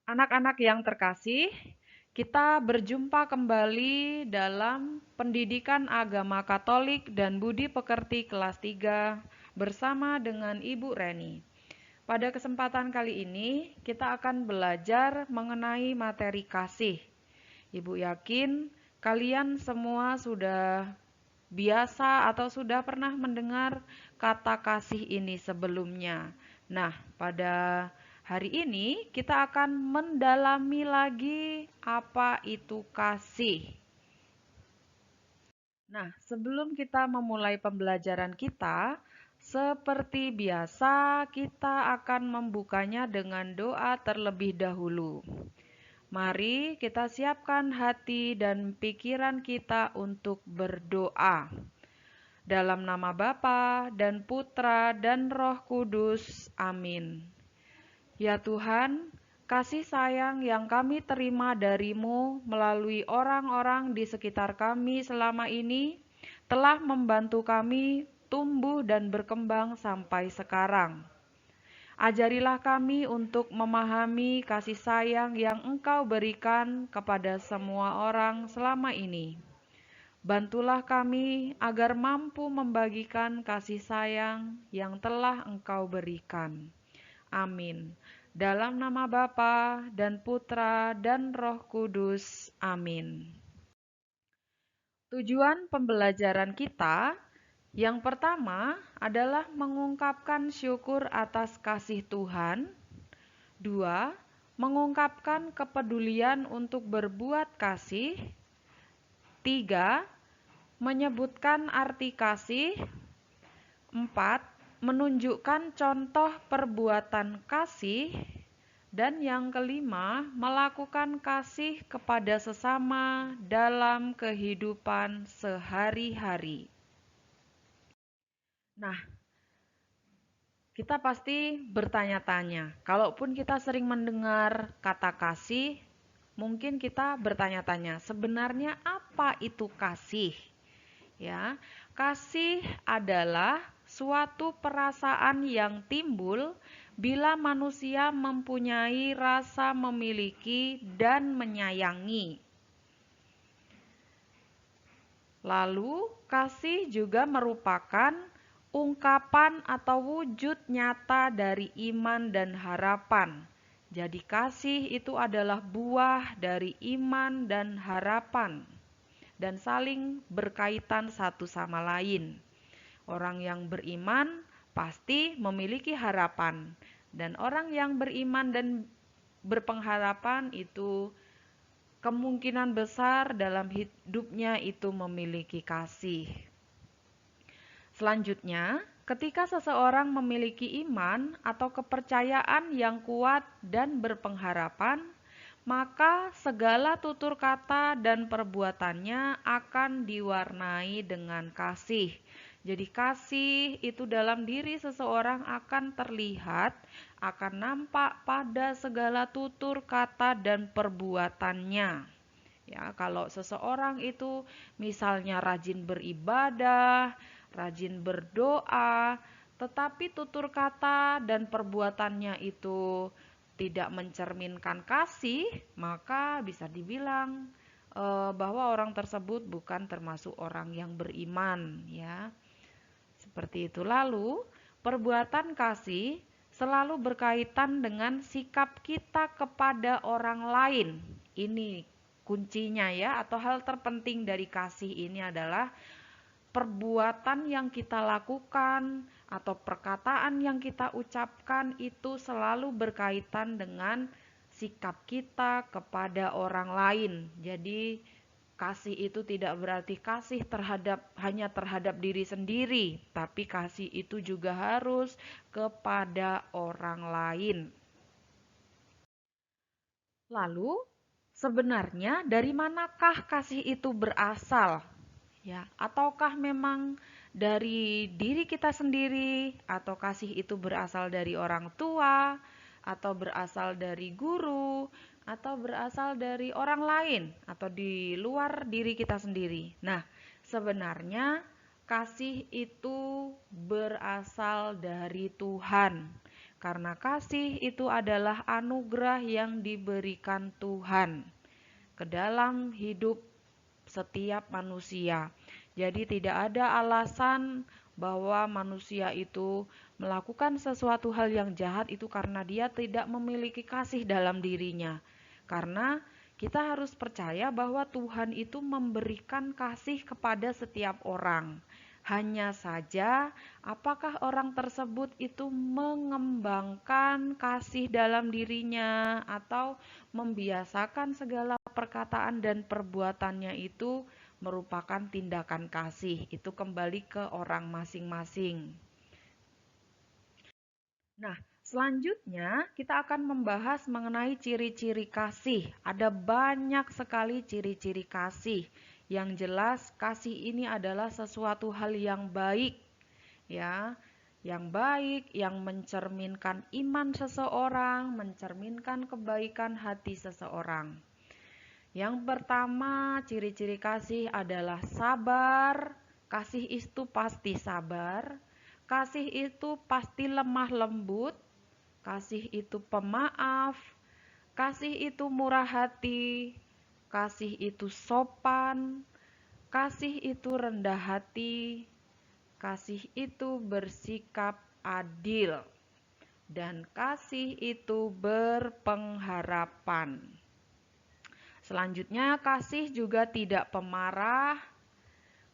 Anak-anak yang terkasih, kita berjumpa kembali dalam Pendidikan Agama Katolik dan Budi Pekerti kelas 3 bersama dengan Ibu Reni. Pada kesempatan kali ini, kita akan belajar mengenai materi kasih. Ibu yakin kalian semua sudah biasa atau sudah pernah mendengar kata kasih ini sebelumnya. Nah, pada hari ini kita akan mendalami lagi apa itu kasih. Nah, sebelum kita memulai pembelajaran kita, seperti biasa kita akan membukanya dengan doa terlebih dahulu. Mari kita siapkan hati dan pikiran kita untuk berdoa. Dalam nama Bapa dan Putra dan Roh Kudus. Amin. Ya Tuhan, kasih sayang yang kami terima dari-Mu melalui orang-orang di sekitar kami selama ini telah membantu kami tumbuh dan berkembang sampai sekarang. Ajarilah kami untuk memahami kasih sayang yang Engkau berikan kepada semua orang selama ini. Bantulah kami agar mampu membagikan kasih sayang yang telah Engkau berikan. Amin. Dalam nama Bapa dan Putra dan Roh Kudus. Amin. Tujuan pembelajaran kita yang pertama adalah mengungkapkan syukur atas kasih Tuhan. Dua, mengungkapkan kepedulian untuk berbuat kasih. Tiga, menyebutkan arti kasih. 4. Menunjukkan contoh perbuatan kasih. Dan yang kelima, melakukan kasih kepada sesama dalam kehidupan sehari-hari. Nah, kita pasti bertanya-tanya. Kalaupun kita sering mendengar kata kasih, mungkin kita bertanya-tanya, sebenarnya apa itu kasih? Ya, kasih adalah suatu perasaan yang timbul bila manusia mempunyai rasa memiliki dan menyayangi. Lalu, kasih juga merupakan ungkapan atau wujud nyata dari iman dan harapan. Jadi, kasih itu adalah buah dari iman dan harapan dan saling berkaitan satu sama lain. Orang yang beriman pasti memiliki harapan, dan orang yang beriman dan berpengharapan itu kemungkinan besar dalam hidupnya itu memiliki kasih. Selanjutnya, ketika seseorang memiliki iman atau kepercayaan yang kuat dan berpengharapan, maka segala tutur kata dan perbuatannya akan diwarnai dengan kasih. Jadi kasih itu dalam diri seseorang akan terlihat, akan nampak pada segala tutur kata dan perbuatannya. Ya, kalau seseorang itu misalnya rajin beribadah, rajin berdoa, tetapi tutur kata dan perbuatannya itu tidak mencerminkan kasih, maka bisa dibilang bahwa orang tersebut bukan termasuk orang yang beriman, ya. Seperti itu. Lalu, perbuatan kasih selalu berkaitan dengan sikap kita kepada orang lain. Ini kuncinya ya, atau hal terpenting dari kasih ini adalah perbuatan yang kita lakukan atau perkataan yang kita ucapkan itu selalu berkaitan dengan sikap kita kepada orang lain. Jadi kasih itu tidak berarti kasih hanya terhadap diri sendiri, tapi kasih itu juga harus kepada orang lain. Lalu, sebenarnya dari manakah kasih itu berasal? Ya, ataukah memang dari diri kita sendiri, atau kasih itu berasal dari orang tua, atau berasal dari guru, atau berasal dari orang lain, atau di luar diri kita sendiri. Nah, sebenarnya kasih itu berasal dari Tuhan. Karena kasih itu adalah anugerah yang diberikan Tuhan ke dalam hidup setiap manusia. Jadi tidak ada alasan bahwa manusia itu melakukan sesuatu hal yang jahat itu karena dia tidak memiliki kasih dalam dirinya. Karena kita harus percaya bahwa Tuhan itu memberikan kasih kepada setiap orang. Hanya saja, apakah orang tersebut itu mengembangkan kasih dalam dirinya atau membiasakan segala perkataan dan perbuatannya itu merupakan tindakan kasih. Itu kembali ke orang masing-masing. Nah, selanjutnya kita akan membahas mengenai ciri-ciri kasih. Ada banyak sekali ciri-ciri kasih. Yang jelas kasih ini adalah sesuatu hal yang baik, ya. Yang baik, yang mencerminkan iman seseorang, mencerminkan kebaikan hati seseorang. Yang pertama, ciri-ciri kasih adalah sabar. Kasih itu pasti sabar. Kasih itu pasti lemah lembut. Kasih itu pemaaf. Kasih itu murah hati. Kasih itu sopan. Kasih itu rendah hati. Kasih itu bersikap adil. Dan kasih itu berpengharapan. Selanjutnya, kasih juga tidak pemarah,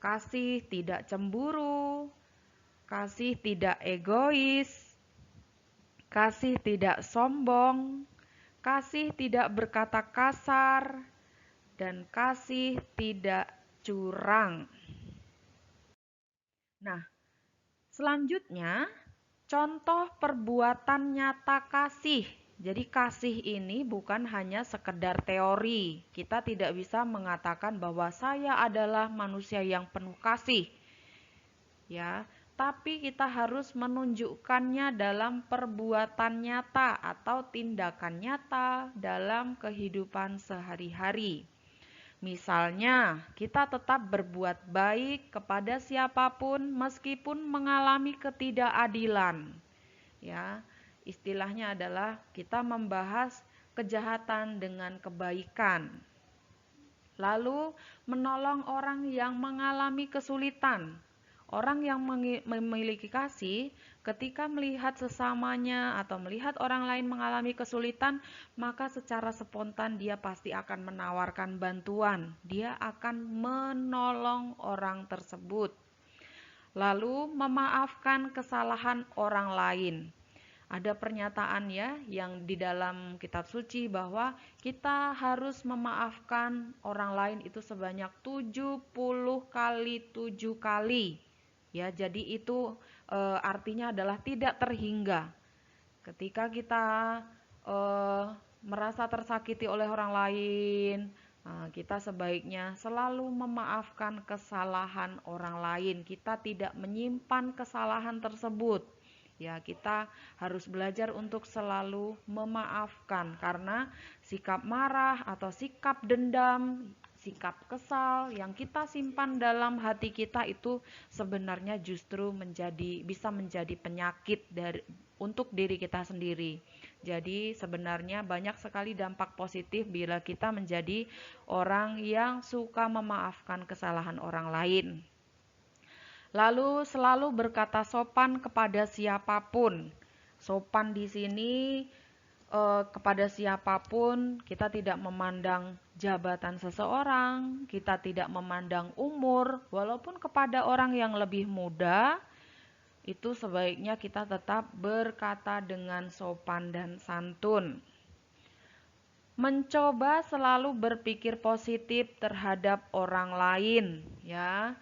kasih tidak cemburu, kasih tidak egois, kasih tidak sombong, kasih tidak berkata kasar, dan kasih tidak curang. Nah, selanjutnya contoh perbuatan nyata kasih. Jadi kasih ini bukan hanya sekedar teori. Kita tidak bisa mengatakan bahwa saya adalah manusia yang penuh kasih. Ya, tapi kita harus menunjukkannya dalam perbuatan nyata atau tindakan nyata dalam kehidupan sehari-hari. Misalnya, kita tetap berbuat baik kepada siapapun meskipun mengalami ketidakadilan. Ya, istilahnya adalah kita membahas kejahatan dengan kebaikan. Lalu menolong orang yang mengalami kesulitan. Orang yang memiliki kasih, ketika melihat sesamanya atau melihat orang lain mengalami kesulitan, maka secara spontan dia pasti akan menawarkan bantuan. Dia akan menolong orang tersebut. Lalu memaafkan kesalahan orang lain. Ada pernyataan ya yang di dalam kitab suci bahwa kita harus memaafkan orang lain itu sebanyak 70 kali 7 kali. Ya, jadi itu artinya adalah tidak terhingga. Ketika kita merasa tersakiti oleh orang lain, kita sebaiknya selalu memaafkan kesalahan orang lain. Kita tidak menyimpan kesalahan tersebut. Ya, kita harus belajar untuk selalu memaafkan karena sikap marah atau sikap dendam, sikap kesal yang kita simpan dalam hati kita itu sebenarnya justru bisa menjadi penyakit untuk diri kita sendiri. Jadi sebenarnya banyak sekali dampak positif bila kita menjadi orang yang suka memaafkan kesalahan orang lain. Lalu selalu berkata sopan kepada siapapun. Sopan di sini kepada siapapun, kita tidak memandang jabatan seseorang, kita tidak memandang umur, walaupun kepada orang yang lebih muda, itu sebaiknya kita tetap berkata dengan sopan dan santun. Mencoba selalu berpikir positif terhadap orang lain, ya.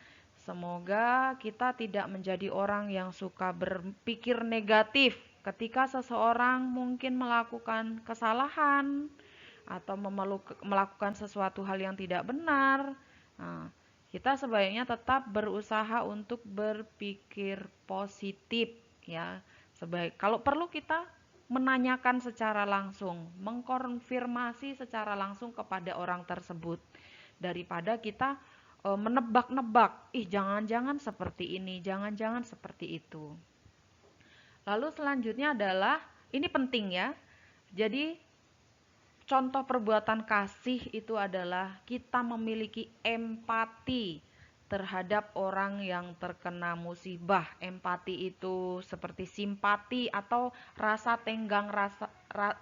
Semoga kita tidak menjadi orang yang suka berpikir negatif ketika seseorang mungkin melakukan kesalahan atau melakukan sesuatu hal yang tidak benar. Nah, kita sebaiknya tetap berusaha untuk berpikir positif, ya. Kalau perlu kita menanyakan secara langsung, mengkonfirmasi secara langsung kepada orang tersebut daripada kita menebak-nebak, jangan-jangan seperti ini, jangan-jangan seperti itu. Lalu selanjutnya adalah Ini penting ya. Jadi contoh perbuatan kasih itu adalah kita memiliki empati terhadap orang yang terkena musibah. Empati itu seperti simpati atau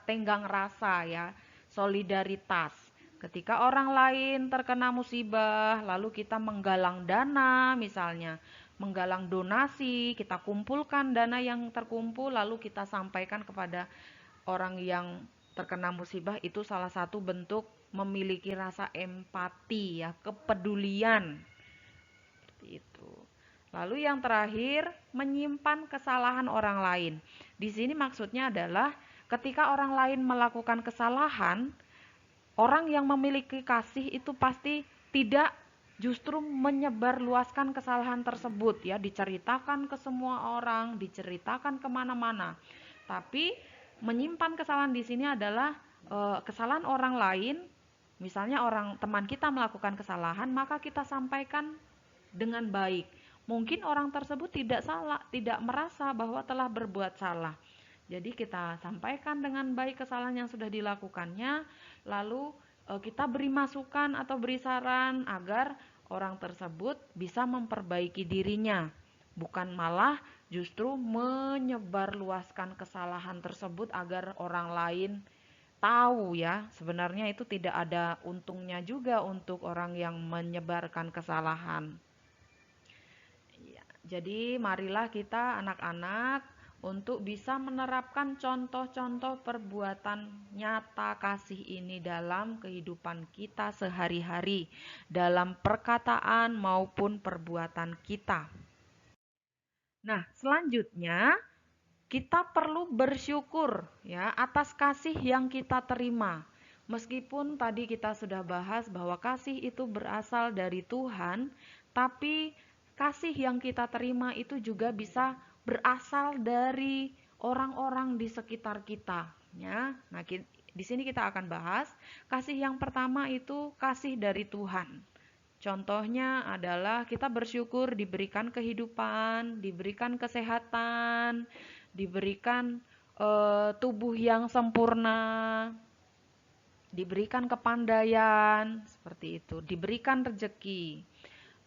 tenggang rasa ya, solidaritas. Ketika orang lain terkena musibah, lalu kita menggalang dana misalnya, menggalang donasi, kita kumpulkan dana yang terkumpul lalu kita sampaikan kepada orang yang terkena musibah, itu salah satu bentuk memiliki rasa empati ya, kepedulian seperti itu. Lalu yang terakhir, menyimpan kesalahan orang lain. Di sini maksudnya adalah ketika orang lain melakukan kesalahan, orang yang memiliki kasih itu pasti tidak justru menyebarluaskan kesalahan tersebut ya, diceritakan ke semua orang, diceritakan kemana-mana. Tapi menyimpan kesalahan di sini adalah kesalahan orang lain, misalnya orang teman kita melakukan kesalahan, maka kita sampaikan dengan baik. Mungkin orang tersebut tidak salah, tidak merasa bahwa telah berbuat salah. Jadi kita sampaikan dengan baik kesalahan yang sudah dilakukannya, lalu kita beri masukan atau beri saran agar orang tersebut bisa memperbaiki dirinya, bukan malah justru menyebarluaskan kesalahan tersebut agar orang lain tahu ya. Sebenarnya itu tidak ada untungnya juga untuk orang yang menyebarkan kesalahan. Iya, jadi marilah kita anak-anak untuk bisa menerapkan contoh-contoh perbuatan nyata kasih ini dalam kehidupan kita sehari-hari, dalam perkataan maupun perbuatan kita. Nah, selanjutnya kita perlu bersyukur ya atas kasih yang kita terima. Meskipun tadi kita sudah bahas bahwa kasih itu berasal dari Tuhan, tapi kasih yang kita terima itu juga bisa berasal dari orang-orang di sekitar kita ya. Nah, di sini kita akan bahas kasih yang pertama itu kasih dari Tuhan. Contohnya adalah kita bersyukur diberikan kehidupan, diberikan kesehatan, diberikan tubuh yang sempurna, diberikan kepandaian, seperti itu, diberikan rezeki.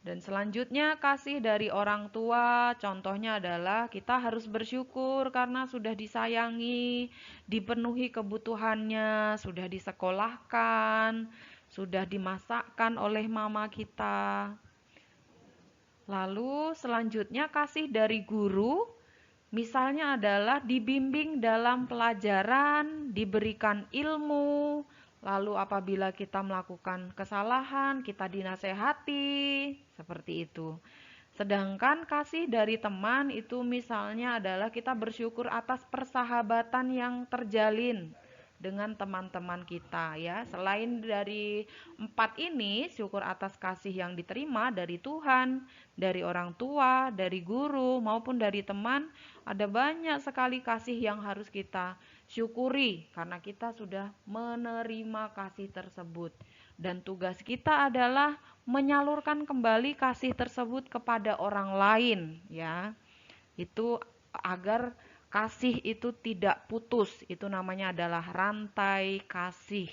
Dan selanjutnya kasih dari orang tua, contohnya adalah kita harus bersyukur karena sudah disayangi, dipenuhi kebutuhannya, sudah disekolahkan, sudah dimasakkan oleh mama kita. Lalu selanjutnya kasih dari guru, misalnya adalah dibimbing dalam pelajaran, diberikan ilmu, lalu apabila kita melakukan kesalahan, kita dinasehati, seperti itu. Sedangkan kasih dari teman itu misalnya adalah kita bersyukur atas persahabatan yang terjalin dengan teman-teman kita ya. Selain dari 4 ini, syukur atas kasih yang diterima dari Tuhan, dari orang tua, dari guru maupun dari teman, ada banyak sekali kasih yang harus kita syukuri karena kita sudah menerima kasih tersebut. Dan tugas kita adalah menyalurkan kembali kasih tersebut kepada orang lain ya. Itu agar kasih itu tidak putus, itu namanya adalah rantai kasih.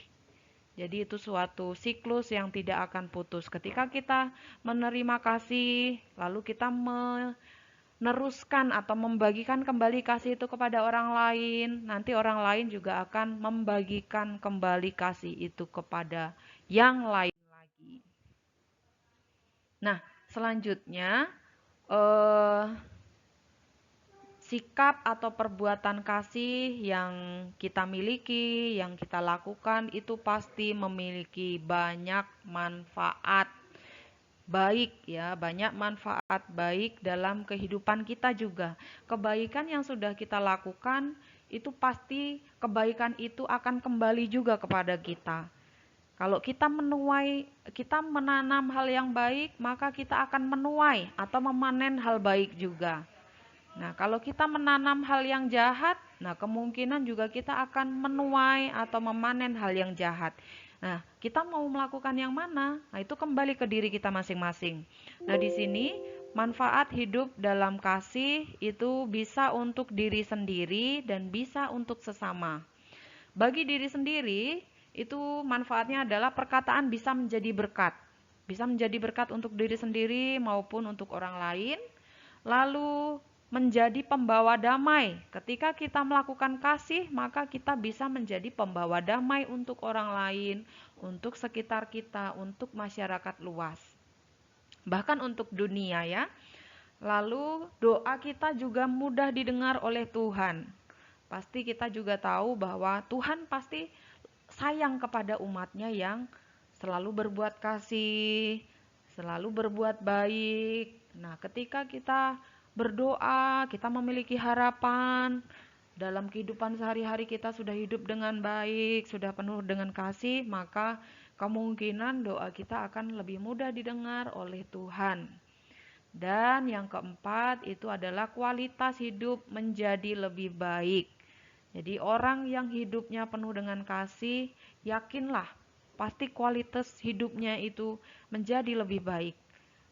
Jadi itu suatu siklus yang tidak akan putus. Ketika kita menerima kasih, lalu kita meneruskan atau membagikan kembali kasih itu kepada orang lain, nanti orang lain juga akan membagikan kembali kasih itu kepada yang lain lagi. Nah, selanjutnya eh, sikap atau perbuatan kasih yang kita miliki, yang kita lakukan itu pasti memiliki banyak manfaat baik ya, banyak manfaat baik dalam kehidupan kita juga. Kebaikan yang sudah kita lakukan itu pasti kebaikan itu akan kembali juga kepada kita. Kalau kita menanam hal yang baik, maka kita akan menuai atau memanen hal baik juga. Nah, kalau kita menanam hal yang jahat, nah kemungkinan juga kita akan menuai atau memanen hal yang jahat. Nah, kita mau melakukan yang mana? Nah, itu kembali ke diri kita masing-masing. Nah, di sini manfaat hidup dalam kasih itu bisa untuk diri sendiri dan bisa untuk sesama. Bagi diri sendiri, itu manfaatnya adalah perkataan bisa menjadi berkat. Bisa menjadi berkat untuk diri sendiri maupun untuk orang lain. Lalu menjadi pembawa damai. Ketika kita melakukan kasih, maka kita bisa menjadi pembawa damai untuk orang lain, untuk sekitar kita, untuk masyarakat luas. Bahkan untuk dunia ya. Lalu doa kita juga mudah didengar oleh Tuhan. Pasti kita juga tahu bahwa Tuhan pasti sayang kepada umatnya yang selalu berbuat kasih, selalu berbuat baik. Nah, ketika kita berdoa, kita memiliki harapan dalam kehidupan sehari-hari kita sudah hidup dengan baik, sudah penuh dengan kasih, maka kemungkinan doa kita akan lebih mudah didengar oleh Tuhan. Dan yang keempat itu adalah kualitas hidup menjadi lebih baik. Jadi orang yang hidupnya penuh dengan kasih, yakinlah pasti kualitas hidupnya itu menjadi lebih baik.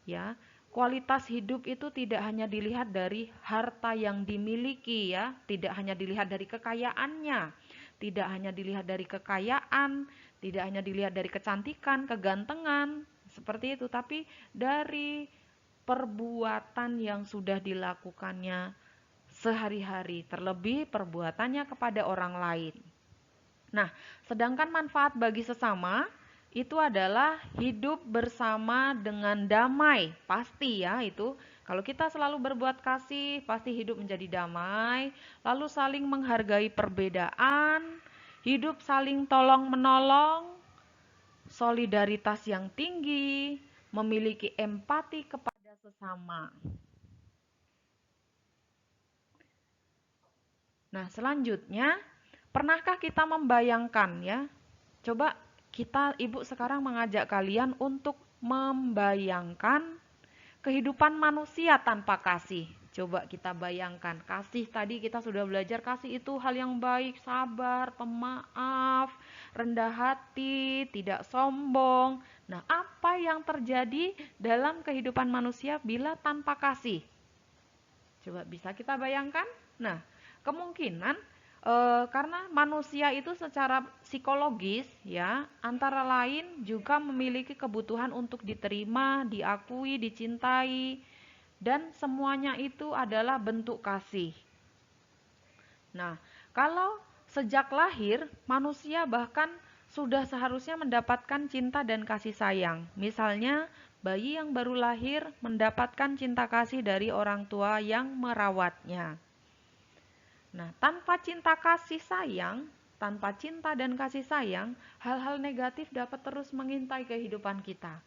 Ya, kualitas hidup itu tidak hanya dilihat dari harta yang dimiliki ya, tidak hanya dilihat dari kekayaannya, tidak hanya dilihat dari kekayaan, tidak hanya dilihat dari kecantikan, kegantengan, seperti itu, tapi dari perbuatan yang sudah dilakukannya sehari-hari, terlebih perbuatannya kepada orang lain. Nah, sedangkan manfaat bagi sesama itu adalah hidup bersama dengan damai. Pasti ya itu. Kalau kita selalu berbuat kasih, pasti hidup menjadi damai, lalu saling menghargai perbedaan, hidup saling tolong-menolong, solidaritas yang tinggi, memiliki empati kepada sesama. Nah, selanjutnya, pernahkah kita membayangkan ya? Coba kita, Ibu sekarang mengajak kalian untuk membayangkan kehidupan manusia tanpa kasih. Coba kita bayangkan, kasih tadi kita sudah belajar, kasih itu hal yang baik, sabar, pemaaf, rendah hati, tidak sombong. Nah, apa yang terjadi dalam kehidupan manusia bila tanpa kasih? Coba bisa kita bayangkan? Nah, kemungkinan karena manusia itu secara psikologis ya, antara lain juga memiliki kebutuhan untuk diterima, diakui, dicintai, dan semuanya itu adalah bentuk kasih. Nah, kalau sejak lahir manusia bahkan sudah seharusnya mendapatkan cinta dan kasih sayang. Misalnya, bayi yang baru lahir mendapatkan cinta kasih dari orang tua yang merawatnya. Nah, tanpa cinta kasih sayang, tanpa cinta dan kasih sayang, hal-hal negatif dapat terus mengintai kehidupan kita.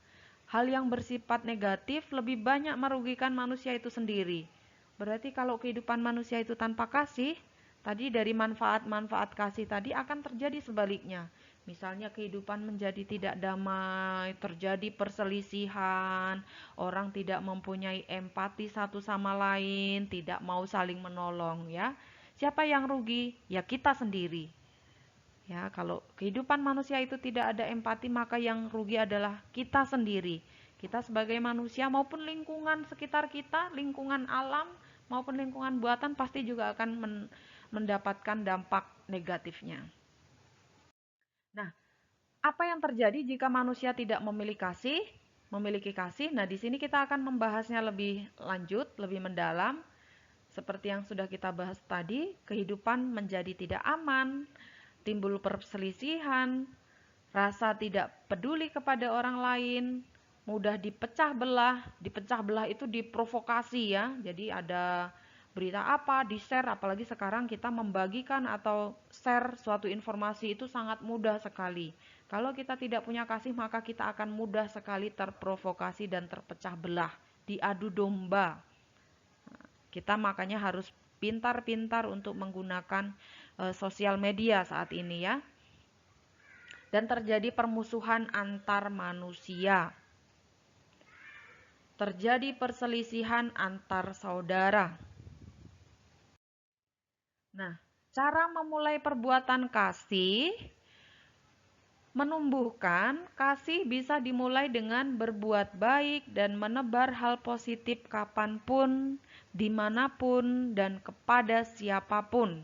Hal yang bersifat negatif lebih banyak merugikan manusia itu sendiri. Berarti kalau kehidupan manusia itu tanpa kasih, tadi dari manfaat-manfaat kasih tadi akan terjadi sebaliknya. Misalnya kehidupan menjadi tidak damai, terjadi perselisihan, orang tidak mempunyai empati satu sama lain, tidak mau saling menolong ya. Siapa yang rugi? Ya kita sendiri. Ya, kalau kehidupan manusia itu tidak ada empati, maka yang rugi adalah kita sendiri. Kita sebagai manusia maupun lingkungan sekitar kita, lingkungan alam maupun lingkungan buatan pasti juga akan mendapatkan dampak negatifnya. Nah, apa yang terjadi jika manusia tidak memiliki kasih? Nah, di sini kita akan membahasnya lebih lanjut, lebih mendalam. Seperti yang sudah kita bahas tadi, kehidupan menjadi tidak aman, timbul perselisihan, rasa tidak peduli kepada orang lain, mudah dipecah belah. Dipecah belah itu diprovokasi ya. Jadi ada berita apa, di-share, apalagi sekarang kita membagikan atau share suatu informasi itu sangat mudah sekali. Kalau kita tidak punya kasih, maka kita akan mudah sekali terprovokasi dan terpecah belah, diadu domba. Kita makanya harus pintar-pintar untuk menggunakan sosial media saat ini ya. Dan terjadi permusuhan antar manusia. Terjadi perselisihan antar saudara. Nah, cara memulai perbuatan kasih Menumbuhkan kasih bisa dimulai dengan berbuat baik dan menebar hal positif kapanpun, dimanapun, dan kepada siapapun.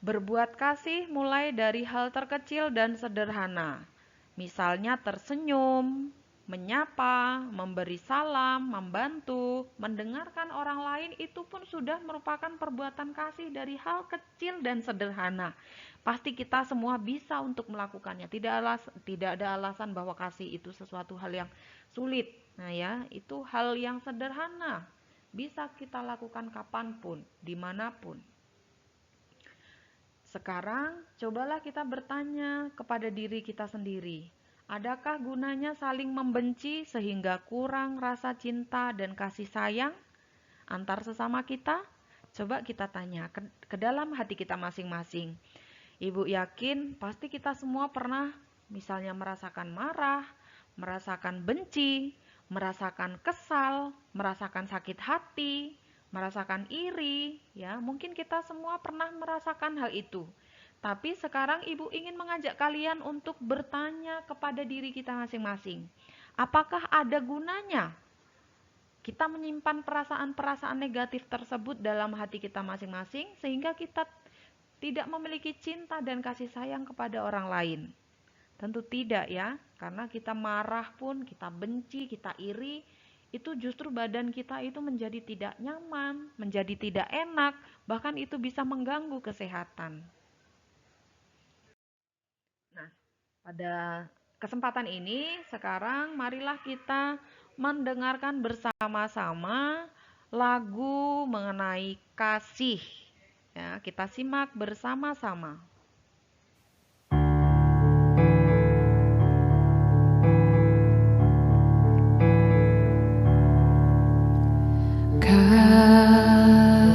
Berbuat kasih mulai dari hal terkecil dan sederhana, misalnya tersenyum, menyapa, memberi salam, membantu, mendengarkan orang lain, itu pun sudah merupakan perbuatan kasih dari hal kecil dan sederhana. Pasti kita semua bisa untuk melakukannya. Tidak ada alasan bahwa kasih itu sesuatu hal yang sulit. Nah ya, itu hal yang sederhana. Bisa kita lakukan kapanpun, dimanapun. Sekarang, cobalah kita bertanya kepada diri kita sendiri. Adakah gunanya saling membenci sehingga kurang rasa cinta dan kasih sayang antar sesama kita? Coba kita tanya ke dalam hati kita masing-masing. Ibu yakin pasti kita semua pernah misalnya merasakan marah, merasakan benci, merasakan kesal, merasakan sakit hati, merasakan iri, ya. Mungkin kita semua pernah merasakan hal itu. Tapi sekarang Ibu ingin mengajak kalian untuk bertanya kepada diri kita masing-masing. Apakah ada gunanya kita menyimpan perasaan-perasaan negatif tersebut dalam hati kita masing-masing sehingga kita tidak memiliki cinta dan kasih sayang kepada orang lain? Tentu tidak ya, karena kita marah pun, kita benci, kita iri, itu justru badan kita itu menjadi tidak nyaman, menjadi tidak enak, bahkan itu bisa mengganggu kesehatan. Nah, pada kesempatan ini sekarang marilah kita mendengarkan bersama-sama lagu mengenai kasih. Ya, kita simak bersama-sama.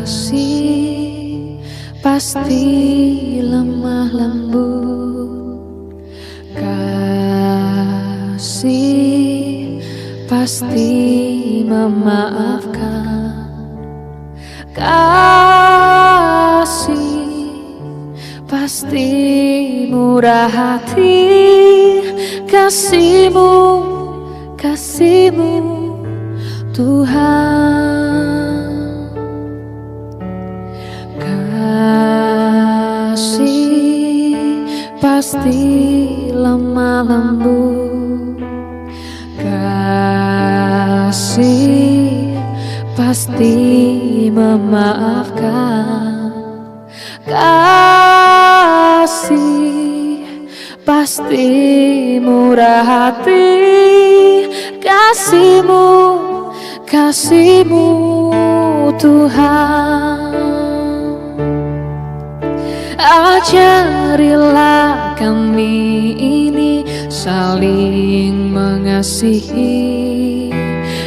Kasih pasti lemah lembut, kasih pasti memaafkan, kasih pasti murah hati, kasih-Mu Tuhan. Kasih pasti lemah lembut, kasih pasti memaafkan, kasih pasti murah hati, kasih-Mu Tuhan. Ajarilah kami ini saling mengasihi,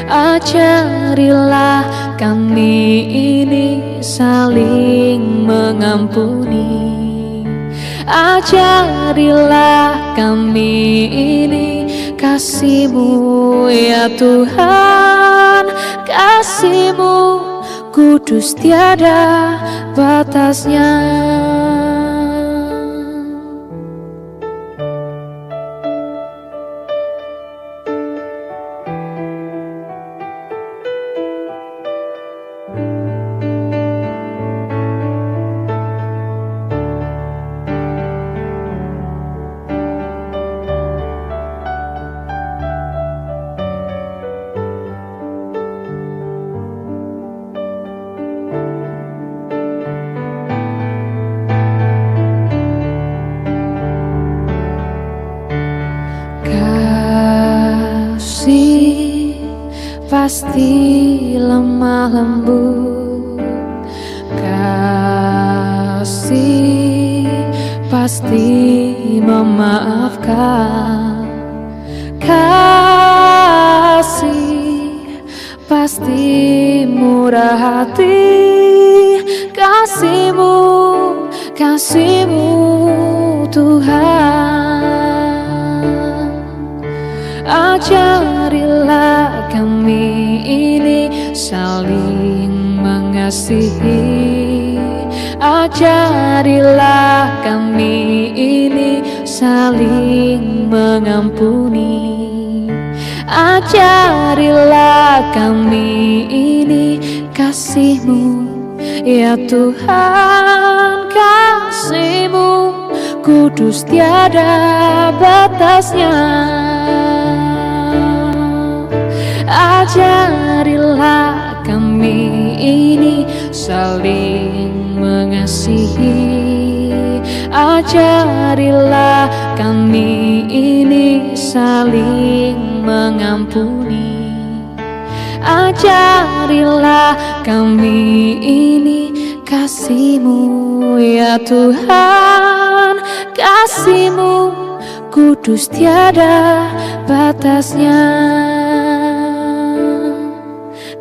ajarilah kami ini saling mengampuni, ajarilah kami ini kasih-Mu ya Tuhan, kasih-Mu kudus tiada batasnya. Pasti lemah lembut, kasih pasti memaafkan, kasih pasti murah hati, kasih-Mu Tuhan. Ajarilah kami ini saling mengasihi, ajarilah kami ini saling saling mengampuni. Ajarilah kami ini kasih-Mu, ya Tuhan, kasih-Mu kudus tiada batasnya. Ajarilah kami ini saling mengasihi. Ajarilah kami ini saling mengampuni. Ajarilah kami ini kasih-Mu, ya Tuhan, kasih-Mu kudus tiada batasnya.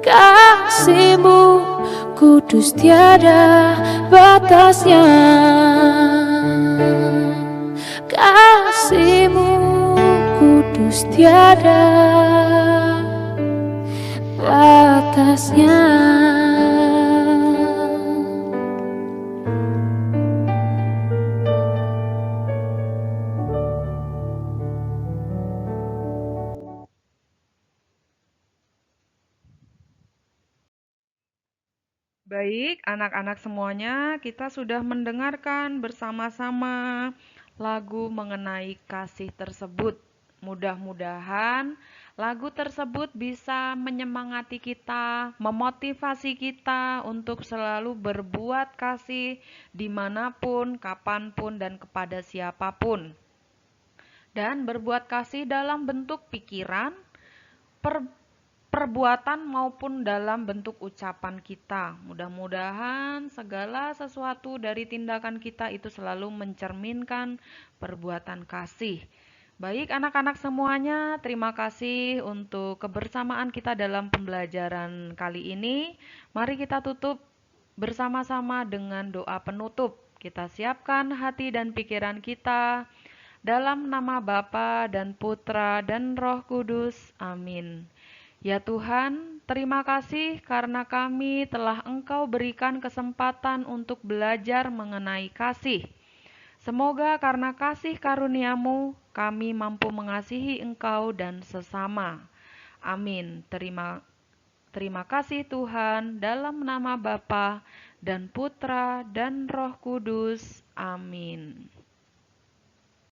Kasih-Mu kudus tiada batasnya. Kasih-Mu kudus tiada batasnya. Baik, anak-anak semuanya, kita sudah mendengarkan bersama-sama lagu mengenai kasih tersebut. Mudah-mudahan lagu tersebut bisa menyemangati kita, memotivasi kita untuk selalu berbuat kasih dimanapun, kapanpun, dan kepada siapapun. Dan berbuat kasih dalam bentuk pikiran, perbuatan maupun dalam bentuk ucapan kita. Mudah-mudahan segala sesuatu dari tindakan kita itu selalu mencerminkan perbuatan kasih. Baik anak-anak semuanya, terima kasih untuk kebersamaan kita dalam pembelajaran kali ini. Mari kita tutup bersama-sama dengan doa penutup. Kita siapkan hati dan pikiran kita dalam nama Bapa dan Putra dan Roh Kudus. Amin. Ya Tuhan, terima kasih karena kami telah Engkau berikan kesempatan untuk belajar mengenai kasih. Semoga karena kasih karunia-Mu, kami mampu mengasihi Engkau dan sesama. Amin. Terima kasih Tuhan, dalam nama Bapa dan Putra dan Roh Kudus. Amin.